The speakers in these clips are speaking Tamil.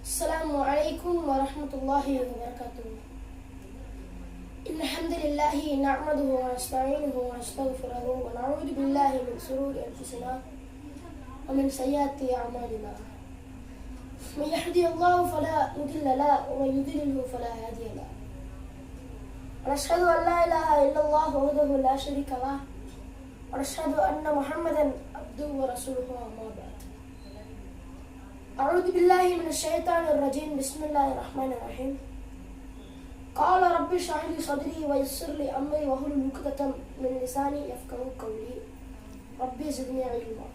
السلام عليكم ورحمة الله وبركاته. إن الحمد لله نعمده ونستعينه ونستغفره ونعوذ بالله من شرور أنفسنا ومن سيئات أعمالنا. من يهدي الله فلا مضل له ومن يضلل فلا هادي له. ونشهد أن لا إله إلا الله وحده لا شريك له ونشهد أن محمدا عبده ورسوله أما بعد. أعوذ بالله من الشيطان الرجيم. بسم الله الرحمن الرحيم. قال رب اشرح لي صدري ويسر لي أمري واحلل عقدة من لساني يفقهوا قولي ربي زدني علما.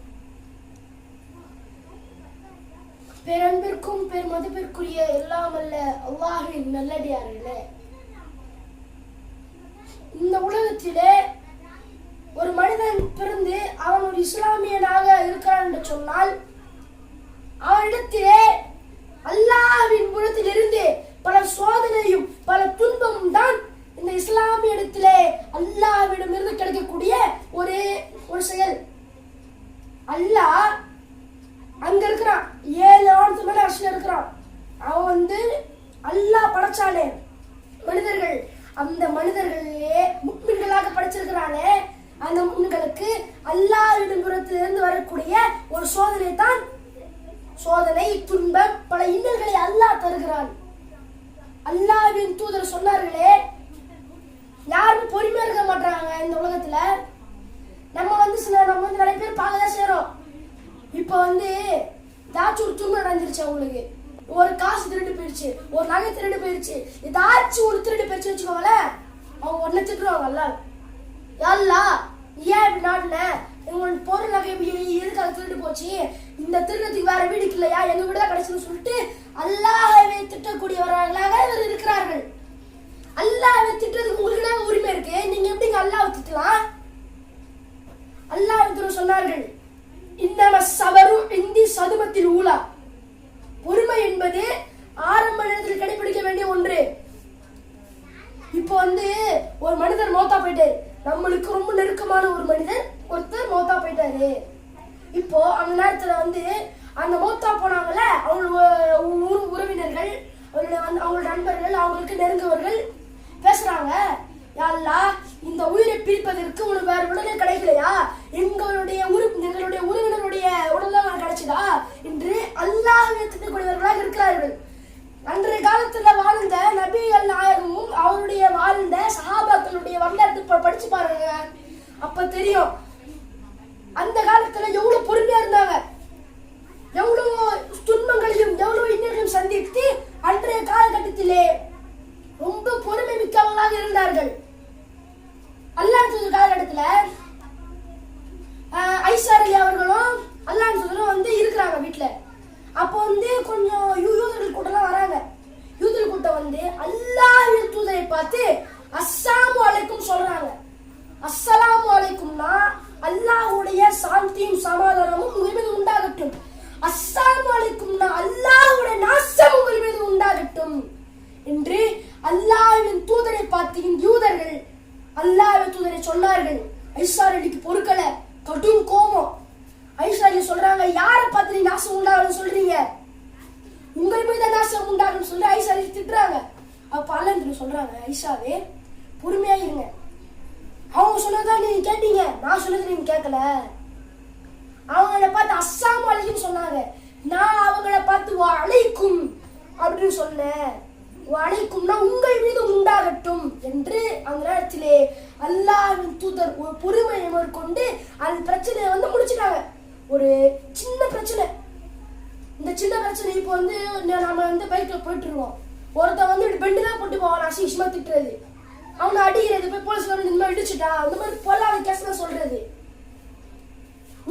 பேரன்பிற்கும் பெருமதிப்பிற்குரிய எல்லாம் அல்ல அல்லாஹ்வின் நல்லடியார்களே, இந்த உலகத்திலே ஒரு மனிதன் பிறந்து அவன் ஒரு இஸ்லாமியனாக இருக்கிறான் என்று சொன்னால் அவனிடத்திலே அல்லாஹ்வின் புறத்திலிருந்து பல சோதனையும் பல துன்பமும் தான் இந்த இஸ்லாமிய இடத்திலே அல்லாஹ்விடமிருந்து கிடைக்கக்கூடிய ஒரு செயல். அல்லாஹ் அங்க இருக்கிறான், 7 ஆண்டு மேல அரசுல இருக்கிறான். அவன் அல்லாஹ் படைச்சானே மனிதர்கள், அந்த மனிதர்களே முக்மின்களாக படைச்சிருக்கிறானே, அந்த முக்மின்களுக்கு அல்லாஹ்வின் புறத்திலிருந்து வரக்கூடிய ஒரு சோதனை தான் சோதனை, துன்பம், பல இன்னல்களை அல்லாஹ் தருகிறான். அல்லாஹ்வின் தூதர் சொன்னார்களே, யாரும் பொறுமையா இருக்க மாட்டாங்க இந்த உலகத்துல. நம்ம நிறைய பேர் பார்க்கதான் செய்யறோம். இப்ப ஏதாச்சும் ஒரு துன்பம் நடந்துருச்சு, அவங்களுக்கு ஒரு காசு திருட்டு போயிடுச்சு, ஒரு நகை திருட்டு போயிடுச்சு, ஏதாச்சும் ஒரு திருட்டு போயிடுச்சு வச்சுக்கோங்களேன், அவங்க உடனே திட்டுவாங்க அல்லாஹ், அல்லாஹ் ஏன் இப்படி நாட்டுல உங்களோட பொருள் நகை எதுக்காக திருட்டு போச்சு, இந்த திருடத்துக்கு வேற வீடு இல்லையா, எங்க வீடு தான் கிடைச்சுன்னு சொல்லிட்டு அல்லாஹ்வை திட்டக்கூடியவர்களாக இவர் இருக்கிறார்கள். அல்லாஹ்வை திட்டுறதுக்கு உங்களுக்கு தான் உரிமை இருக்கு, நீங்க எப்படிங்க அல்லாஹ்வை திட்டலாம்? அல்லாஹ் சொன்னார்கள், இன்னம சபரு இந்தி சதுமத்தில் ஊலா, பொறுமை என்பது ஆரம்ப நேரத்தில் கடைபிடிக்க வேண்டிய ஒன்று. இப்போ ஒரு மனிதர் மௌத்தா போயிட்டாரு, நம்மளுக்கு ரொம்ப நெருக்கமான ஒரு மனிதர் ஒருத்தர் மௌத்தா போயிட்டாரு. இப்போ அந்த நேரத்துல அந்த மௌத்தா போனாங்கல்ல, அவங்க உறவினர்கள், அவங்களோட நண்பர்கள், அவங்களுக்கு நெருங்கவர்கள் பேசுறாங்க, யா அல்லாஹ் இந்த உயிரை பிரிப்பதற்கு உனக்கு வேற உடனே கிடைக்கலையா, எங்களுடைய உறவினருடைய உடல் கிடைச்சதா என்று அல்லாஹ்வை திட்டக்கூடியவர்களாக இருக்கிறார்கள். அன்றைய காலத்துல வாழ்ந்த நபிகள் நாயகமும் அவருடைய வாழ்ந்த சஹாபாக்களுடைய வரலாற்றை படிச்சு பாருங்க, அப்ப தெரியும் அந்த காலத்துல எவ்வளவு பொறுமையா இருந்தாங்க, எவ்வளவு துன்பங்களையும் எவ்வளவு இன்னல்களையும் சந்தித்து அன்றைய காலகட்டத்திலே ரொம்ப பொறுமை மிக்கவர்களாக இருந்தார்கள். அல்லாஹ் காலகட்டத்துல ஐஷா ரலியல்லாஹு அவர்களும் அல்லாஹ் இருக்கிறாங்க வீட்டுல. அப்போ கொஞ்சம் யூதர்கள் கூட்டம் வராங்க. யூதர்கள் கூட்டம் அல்லாஹ்வின் தூதரை பார்த்து அஸ்ஸலாமு அலைக்கும் சொல்றாங்க. அஸ்ஸலாமு அலைக்கும்னா அல்லாஹ்வுடைய சாந்தியும் சமாதானமும் உங்கள் மீது உண்டாகட்டும், அஸ்ஸலாமு அலைக்கும்னா அல்லாஹ்வுடைய நாசம் உங்கள் மீது உண்டாகட்டும் என்று அல்லாஹ்வின் தூதரை பார்த்து யூதர்கள் அல்லாஹ்வின் தூதரை சொன்னார்கள். ஐஷா ரலிக்கு பொறுக்கல, கடும் கோபம். ஐஷா ரலி சொல்றாங்க, யாரை பார்த்து நீ நாசம் உண்டாகணும்னு சொல்றீங்க, உங்கள் மீது நாசம் உண்டாகணும்னு சொல்லி ஐஷா ரலி திட்டுறாங்க. அப்ப அல்லாஹ் சொல்றாங்க, ஐஷாவே பொறுமையா இருங்க, அவங்க சொன்னதான் நீங்க கேட்டீங்க, நான் சொன்னது நீங்க கேட்கல. அவங்கள பார்த்து அஸ்ஸலாமு அலைக்கும் சொன்னாங்க, நான் அவங்கள பார்த்து வா அலைக்கும் அப்படின்னு சொன்னேன். அலைக்கும்னா உங்கள் மீது உண்டாகட்டும் என்று அந்த நேரத்திலே அல்லாஹ்வின் தூதர் ஒரு பொறுமையை மேற்கொண்டு அந்த பிரச்சனையை முடிச்சிட்டாங்க. ஒரு சின்ன பிரச்சனை, இந்த சின்ன பிரச்சனை இப்போ நம்ம பைக்ல போயிட்டு இருக்கோம், ஒருத்தன் பெண்டு தான் போட்டு போவான், அசிங்கமா திட்டுறது, அவனை அடிக்கிறது, போய் போலீஸ்காரன் இந்த மாதிரி இடிச்சுட்டா, அந்த மாதிரி பொல்லாத கேஸ் சொல்றது.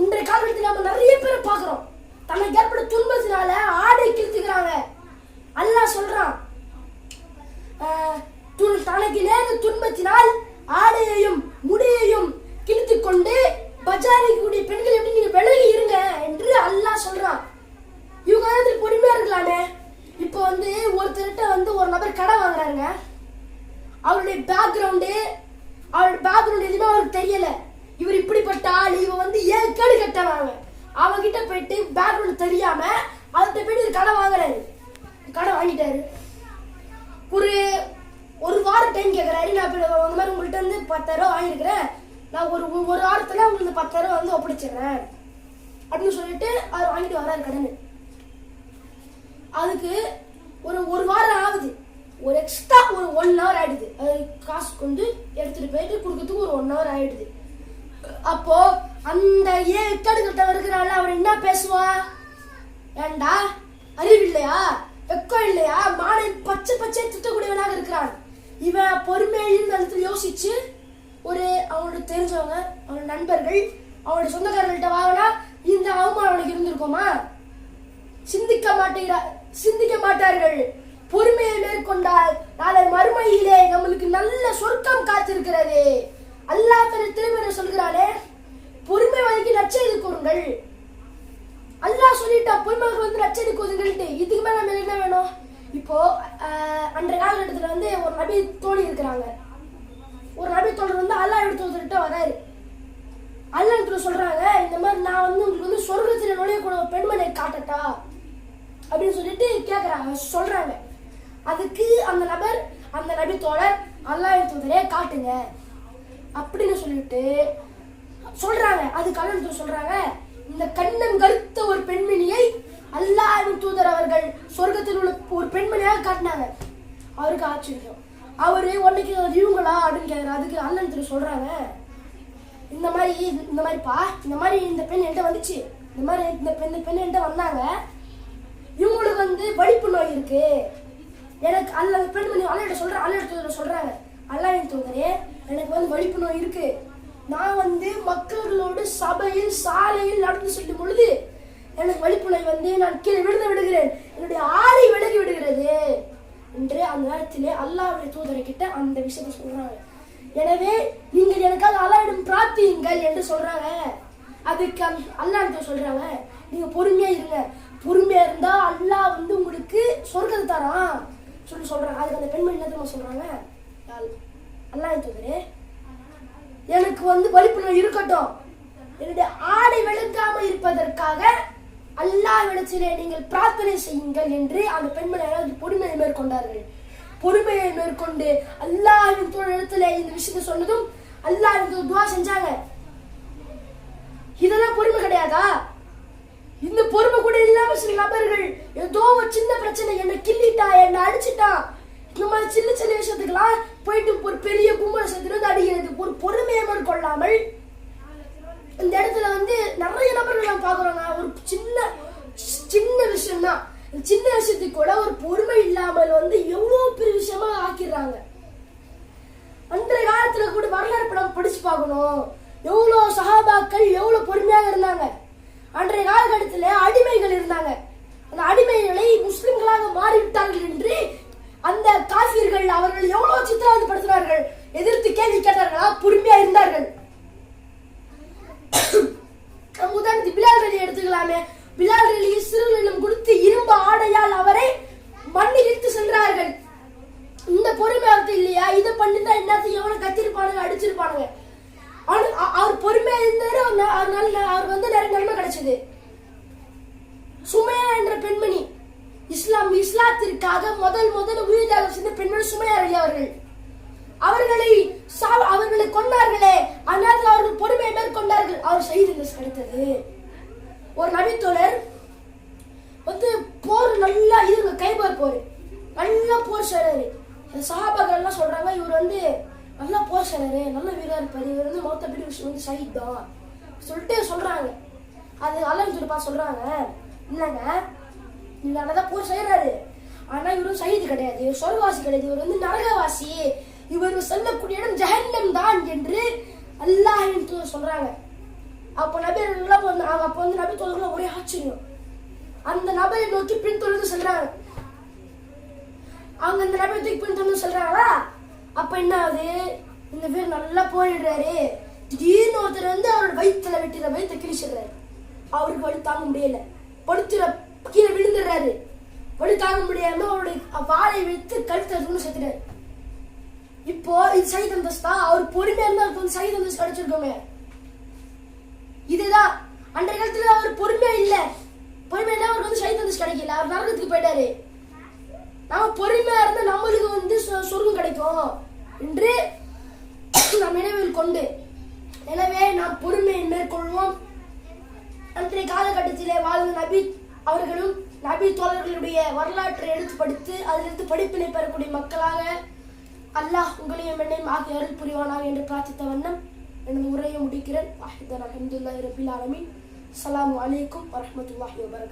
இன்றைய காலகட்டத்தில் நம்ம நிறைய பேர் பாக்குறோம், தனக்கு ஏற்பட்ட துன்பத்தினால ஆடை கிழித்துக்கிறாங்க. அல்லாஹ் சொல்றான், தனக்கு நேர்ந்த துன்பத்தினால் ஆடையையும் முடியையும் கிழித்துக் கொண்டு பஜாரிக்கூடிய பெண்கள் எப்படி நீங்க விலகி இருங்க என்று அல்லாஹ் சொல்றான். இவங்க பொறுமையா இருக்கலாமே. இப்போ ஒருத்தர்கிட்ட ஒரு நபர் கடை வாங்குறாங்க, அவருடைய பேக்ரவுண்டு எதுவுமே அவருக்கு தெரியல, இவர் இப்படிப்பட்ட ஆள், இவன் ஏன் கேடு கட்டவாங்க, அவகிட்ட போயிட்டு பேக்ரவுண்ட் தெரியாம அவர்கிட்ட போயிட்டு கடை வாங்குறாரு. 10,000 வாங்கியிருக்கிறேன், நான் ஒரு ஒரு வாரத்துல உங்களுக்கு 10,000 வந்து ஒப்படைச்சிடுறேன் அப்படின்னு சொல்லிட்டு அவர் வாங்கிட்டு வர்றாரு கடன். அதுக்கு ஒரு வாரம் ஆகுது, ஒரு எக்ஸ்ட்ரா ஒரு 1 hour ஆயிடுது. அது காசு கொண்டு எடுத்துட்டு போயிட்டு கொடுக்கறதுக்கு ஒரு 1 hour ஆயிடுது. அப்போ அந்த எக்கடு கிட்ட இருக்கிறாள், அவர் என்ன பேசுவா? ஏண்டா அறிவு இல்லையா, வெக்கம் இல்லையா, மானை பச்சை பச்சை திட்டக்கூடியவனாக இருக்கிறான். இவன் பொறுமையின் இடத்துல யோசிச்சு ஒரு அவனோட தெரிஞ்சவங்க, அவனோட நண்பர்கள், அவனோட சொந்தக்காரர்கள்ட்ட வாங்கினா இந்த அவமானம் அவனுக்கு இருந்திருக்குமா? சிந்திக்க மாட்டார்கள். பொறுமையை மேற்கொண்டால் நாளை மறுமையிலே நம்மளுக்கு நல்ல சொர்க்கம் காத்திருக்கிறது. அல்லாஹ் திருமறை சொல்கிறானே, பொறுமை வரைக்கும் நற்செய்தி கூறுங்கள். அல்லாஹ் சொல்லிட்டா பொறுமைக்கு வந்து நற்செய்தி கூறுங்கள்ட்டு. இதுக்கு மேல நம்ம என்ன வேணும்? இப்போ அன்றைய காலகட்டத்துல வந்து ஒரு நபி தோழி இருக்கிறாங்க. ஒரு நபி தோழர் வந்து அல்லாஹ் எடுத்து வராரு. அல்லாஹ் சொல்றாங்க, இந்த மாதிரி நான் வந்து உங்களுக்கு வந்து சொர்க்கத்துல நுழையக்கூடிய பெண்மனை காட்டட்டா அப்படின்னு சொல்லிட்டு கேக்குறாங்க, சொல்றாங்க. அதுக்கு அந்த நபி தோழர் அல்லாஹ் தூதரே காட்டுங்க அப்படின்னு சொல்லிட்டு சொல்றாங்க. அதுக்கு அல்லாஹ் சொல்றாங்க, இந்த கண்ணம் கருத்த ஒரு பெண்மணியை அல்லாஹ் தூதர் அவர்கள் சொர்க்கத்தில் உள்ள ஒரு பெண்மணியாக காட்டினாங்க. அவருக்கு ஆச்சரியம். அவரு உன்னைக்கு இவங்களா அப்படின்னு கேட்கிறாரு. அதுக்கு அல்லாஹ் சொல்றாங்க, இந்த மாதிரி இந்த பெண் என்கிட்ட வந்துச்சு, இந்த பெண் என்கிட்ட வந்தாங்க, இவங்களுக்கு வந்து வலிப்பு நோய் இருக்கு. எனக்கு அல்ல பெண்மணி அல்லாஹ் சொல்றாங்க, அல்லாஹ் தூதரே எனக்கு வந்து வலிப்பு நோய் இருக்கு. நான் வந்து மக்களோடு சபையில் சாலையில் நடந்து செல்லும் பொழுது எனக்கு வலிப்பு நோய் வந்து நான் கீழே விடுகிறேன், என்னுடைய ஆடை விலகி விடுகிறது என்று அந்த நேரத்திலே அல்லாஹ்வுடைய தூதரை கிட்ட அந்த விஷயத்தை சொல்றாங்க. எனவே நீங்கள் எனக்காக அல்லாஹ்விடம் பிரார்த்தியுங்கள் என்று சொல்றாங்க. அதுக்கு அல்லாஹ் சொல்றாங்க, நீங்க பொறுமையா இருங்க, பொறுமையா இருந்தா அல்லாஹ் வந்து உங்களுக்கு சொர்க்கத்தை தரான் சொல்றாங்க. அதுக்கு அந்த பெண்மணி என்ன சொல்றாங்க, அல்லாஹ் தூதரே எனக்கு வந்து வலிப்பு நோய் இருக்கட்டும், என்னுடைய ஆடை வெளுக்காம இருப்பதற்காக அல்லாஹ்விடத்திலே நீங்கள் பிரார்த்தனை செய்யுங்கள் என்று அந்த பெண்மணி பொறுமையை மேற்கொண்டார்கள். பொறுமையை மேற்கொண்டு அல்லாஹ்வின் தோழத்துல இந்த விஷயத்தை சொன்னதும் அல்லாஹ்வின் துஆ செஞ்சாங்க. இதெல்லாம் பொறுமை கிடையாதா? இந்த பொறுமை கூட இல்லாம சில நபர்கள் ஏதோ ஒரு சின்ன பிரச்சனை, என்ன கிள்ளிட்டா, என்ன அடிச்சுட்டா, இந்த மாதிரி சின்ன சின்ன விஷயத்துக்கெல்லாம் போயிட்டு ஒரு பெரிய கும்பல சேர்த்து வந்து அடிக்கிறது. ஒரு பொறுமையை மேற்கொள்ளாமல் இந்த இடத்துல வந்து நிறைய நபர்கள் நாம் பாக்குறோங்க. ஒரு சின்ன விஷயம் தான், சின்ன விஷயத்துக்கு கூட ஒரு பொறுமை இல்லாமல் வந்து எவ்வளவு பெரிய விஷயமா ஆக்கிடுறாங்க. அன்றைய காலத்துல கூட வரலாறு படம் படிச்சு பார்க்கணும், எவ்வளவு சஹாபாக்கள் எவ்வளவு பொறுமையாக இருந்தாங்க. அன்றைய காலகட்டத்தில் அடிமைகள் இருந்தாங்க. அந்த அடிமைகளை முஸ்லிம்களாக மாறிவிட்டார்கள் என்று அந்த காஃபிர்கள் அவர்கள் எவ்வளவு சித்திரவதைப்படுத்தினார்கள். எதிர்த்து கேள்வி கேட்டார்களா? பொறுமையா இருந்தார்கள். உதாரணத்துக்கு பிலால் ரலி எடுத்துக்கலாமே. பிலால் ரலி சிறுநிலம் கொடுத்து இரும்பு ஆடையால் அவரை மண்ணில் இழுத்து சென்றார்கள். இந்த பொறுமை இல்லையா? இதை பண்ணிட்டா என்னத்தையும் எவ்வளவு கத்திருப்பானுங்க, அடிச்சிருப்பானுங்க. அவர் பொறுமையா இருந்தாரு, அவர் வந்து நிறைய நன்மை கிடைச்சது. சுமையா என்ற பெண்மணி இஸ்லாத்திற்காக முதல் உயிர் தியாகம் செய்த பெண்மணி சுமையா ரலி அவர்களை கொண்டார்களே, அந்நேரத்தில் அவர்கள் பொறுமையை மேற்கொண்டார்கள். அவர் ஷஹீத் கிடைத்தது. ஒரு நபித்தோழர் வந்து போர் நல்லா இருங்க, கைபர் போர் நல்லா போர் செய்றாரு. சஹாபாக்கள் எல்லாம் சொல்றாங்க, இவர் வந்து நல்லா போர் செய்றாரு, நல்ல வீரா இருப்பாரு, இவர் வந்து மௌத்தபிடி வந்து ஷஹீத் தான் சொல்லிட்டு சொல்றாங்க. அது அல்லாஹ் சொல்றாங்க, இல்லைங்க நீங்க நல்லதான் போர் செய்யறாரு, ஆனா இவரும் ஷஹீத் கிடையாது, சொர்க்கவாசி கிடையாது, இவர் வந்து நரகவாசி, இவர் செல்லக்கூடிய இடம் ஜஹன்னம் தான் என்று அல்லாஹ்வின் தூதர் சொல்றாங்க. அப்ப அப்ப வந்து நபி தோழர்கள் ஒரே ஆச்சரியம். அந்த நபரை நோக்கி பின்தொடர்ந்து செல்றாங்க. அவங்க அந்த நபரை தூக்கி பின்தொடர்ந்து செல்றாங்களா? அப்ப என்ன ஆகுது, இந்த பேர் நல்லா போயிடுறாரு. திடீர்னு ஒருத்தர் வந்து அவரோட வயிற்ற கிழிச்சிடுறாரு. அவருக்கு வலி தாங்க முடியல, கீழே விழுந்துடுறாரு. வலி தாங்க முடியாம அவருடைய வாழை வைத்து கழுத்து செத்துறாரு. இப்போ இது ஷஹீத் அந்தஸ்தா? அவர் பொறுமையா இருந்தா அவருக்கு ஷஹீத் அந்தஸ்து கிடைச்சிருக்கோமே. இதுதான் அன்றைய காலத்துல அவர் பொறுமையா இல்ல, பொறுமையா அவருக்கு வந்து ஷஹீத் அந்தஸ்து கிடைக்கல, அவர் நரகத்துக்கு போயிட்டாரு. நாம பொறுமையா இருந்தா நம்மளுக்கு வந்து சொர்க்கம் கிடைக்கும் என்று நாம் நினைவில் கொண்டு, எனவே நாம் பொறுமையை மேற்கொள்வோம். அன்றைய காலகட்டத்திலே வாழ்ந்த நபி அவர்களும் நபி தோழர்களுடைய வரலாற்றை எடுத்து படித்து அதிலிருந்து படிப்பினை பெறக்கூடிய மக்களாக அல்லாஹ் உங்களையும் என்னையும் ஆகிய அருள் புரிவானாக என்று பிரார்த்தித்த வண்ணம் எனது உரையை முடிக்கிறேன். அல்ஹம்துலில்லாஹி ரப்பில் ஆலமீன். அஸ்ஸலாமு அலைக்கும் வரஹ்மத்துல்லாஹி வபரகாத்துஹு.